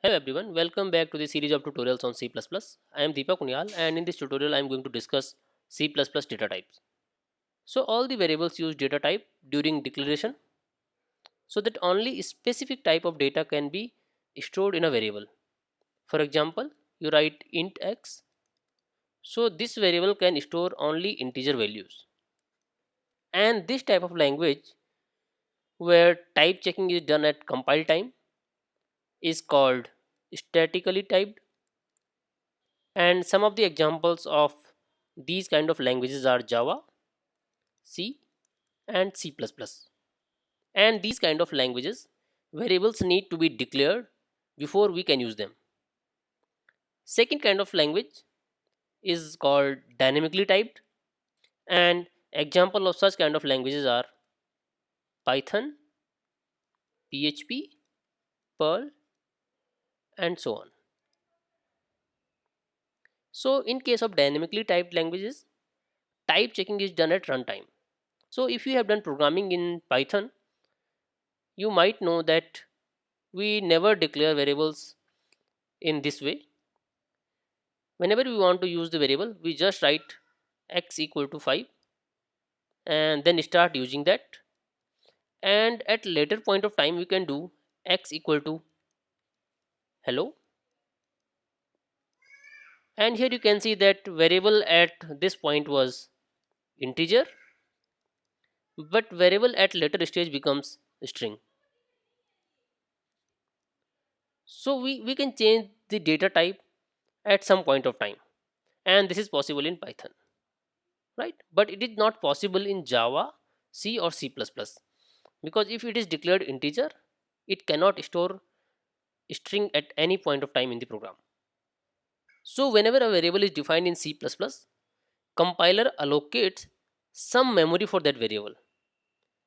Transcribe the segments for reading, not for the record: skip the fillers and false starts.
Hello everyone, welcome back to the series of tutorials on C++. I am Deepak Unyal and in this tutorial I am going to discuss C++ data types. So all the variables use data type during declaration so that only a specific type of data can be stored in a variable. For example, you write int x, so this variable can store only integer values. And this type of language where type checking is done at compile time is called statically typed. And some of the examples of these kind of languages are Java, C, and C++. And these kind of languages, variables need to be declared before we can use them. Second kind of language is called dynamically typed, and example of such kind of languages are Python, PHP, Perl, and so on. So in case of dynamically typed languages, type checking is done at runtime. So if you have done programming in Python, you might know that we never declare variables in this way. Whenever we want to use the variable, we just write x equal to 5 and then start using that. And at later point of time, we can do x equal to hello. And here you can see that variable at this point was integer, but variable at later stage becomes string. So we can change the data type at some point of time, and this is possible in Python, right? But it is not possible in Java, C, or C++, because if it is declared integer, it cannot store string at any point of time in the program. So whenever a variable is defined in C++, compiler allocates some memory for that variable.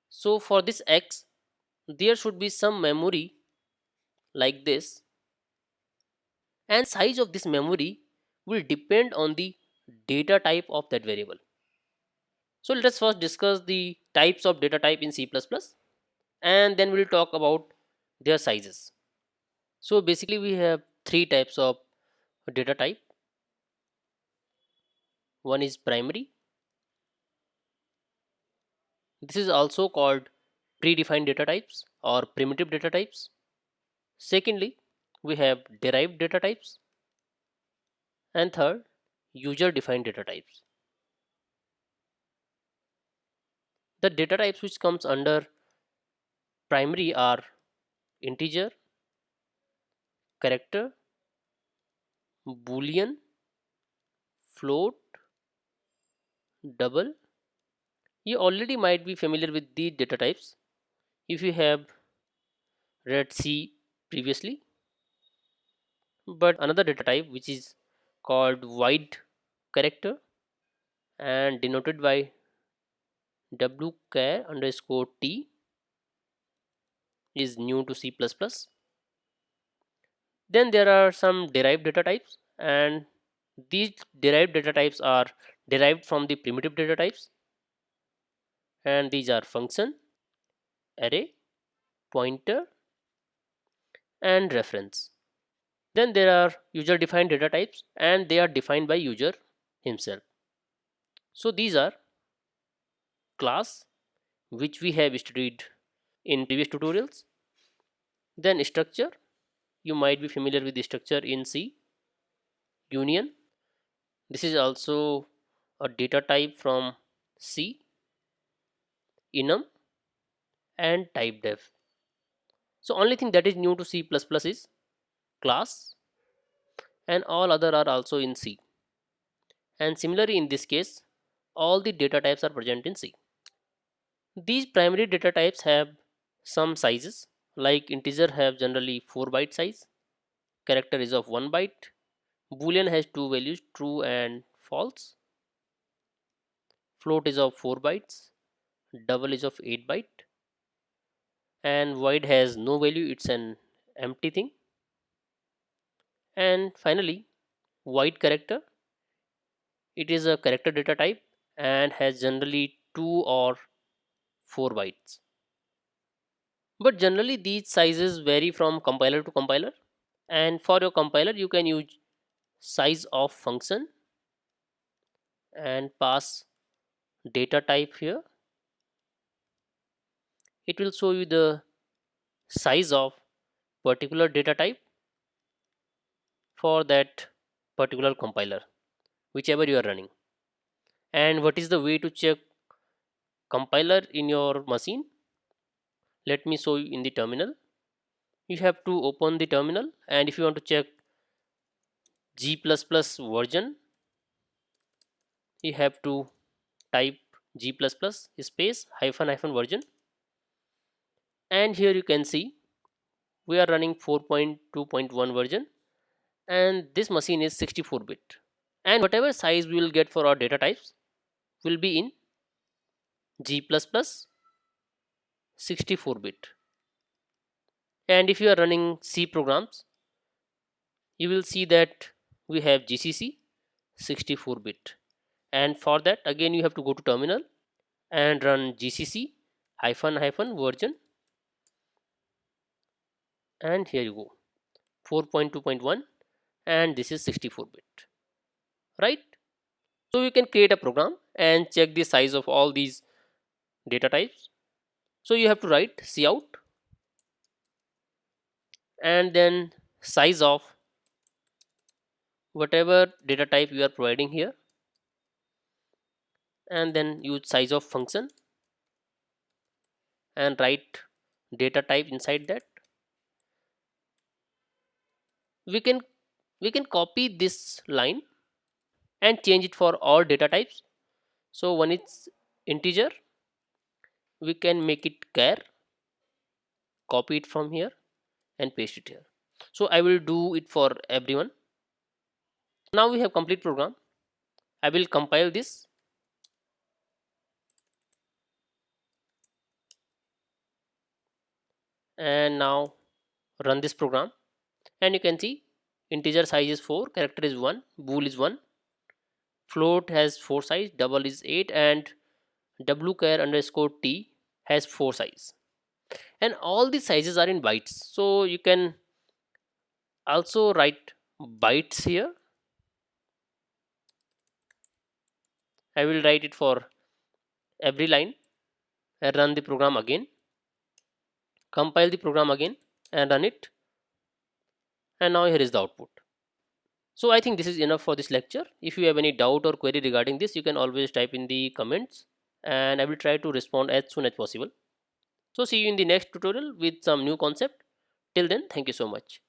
So for this x, there should be some memory like this, and size of this memory will depend on the data type of that variable. So let us first discuss the types of data type in C++, and then we'll talk about their sizes. So basically we have three types of data type. One is primary. This is also called predefined data types or primitive data types. Secondly, we have derived data types. And third, user defined data types. The data types which comes under primary are integer, character, boolean, float, double. You already might be familiar with these data types if you have read C previously. But another data type which is called wide character and denoted by wchar underscore t is new to C++. Then there are some derived data types, and these derived data types are derived from the primitive data types, and these are function, array, pointer, and reference. Then there are user defined data types, and they are defined by user himself. So these are class, which we have studied in previous tutorials. Then structure, you might be familiar with the structure in C. Union, this is also a data type from C. Enum, and typedef. So only thing that is new to C++ is class, and all other are also in C. And similarly in this case, all the data types are present in C. These primary data types have some sizes, like integer have generally 4 byte size, character is of 1 byte, boolean has two values true and false, float is of 4 bytes, double is of 8 byte, and void has no value, it's an empty thing. And finally, void character, it is a character data type and has generally 2 or 4 bytes. But generally these sizes vary from compiler to compiler, And for your compiler you can use size of function and pass data type here. It will show you the size of particular data type for that particular compiler whichever you are running. And what is the way to check compiler in your machine? Let me show you in the terminal. You have to open the terminal, and if you want to check G++ version, you have to type G++ space hyphen hyphen version, and here you can see we are running 4.2.1 version, and this machine is 64 bit, and whatever size we will get for our data types will be in G++ 64 bit. And if you are running C programs, you will see that we have GCC 64 bit, and for that again you have to go to terminal and run GCC hyphen hyphen version, and here you go 4.2.1, and this is 64 bit, right? So you can create a program and check the size of all these data types. So you have to write cout and then size of whatever data type you are providing here, and then use size of function and write data type inside that. We can we can copy this line and change it for all data types. So when it's integer, we can make it char, copy it from here and paste it here. So I will do it for everyone. Now we have complete program. I will compile this, and now run this program, and you can see integer size is 4, character is 1, bool is 1, float has 4 size, double is 8, and wchar underscore t has 4 size, and all these sizes are in bytes. So you can also write bytes here. I will write it for every line and run the program again, compile the program again and run it, and now here is the output. So I think this is enough for this lecture. If you have any doubt or query regarding this, you can always type in the comments, and I will try to respond as soon as possible. So see you in the next tutorial with some new concept. Till then, thank you so much.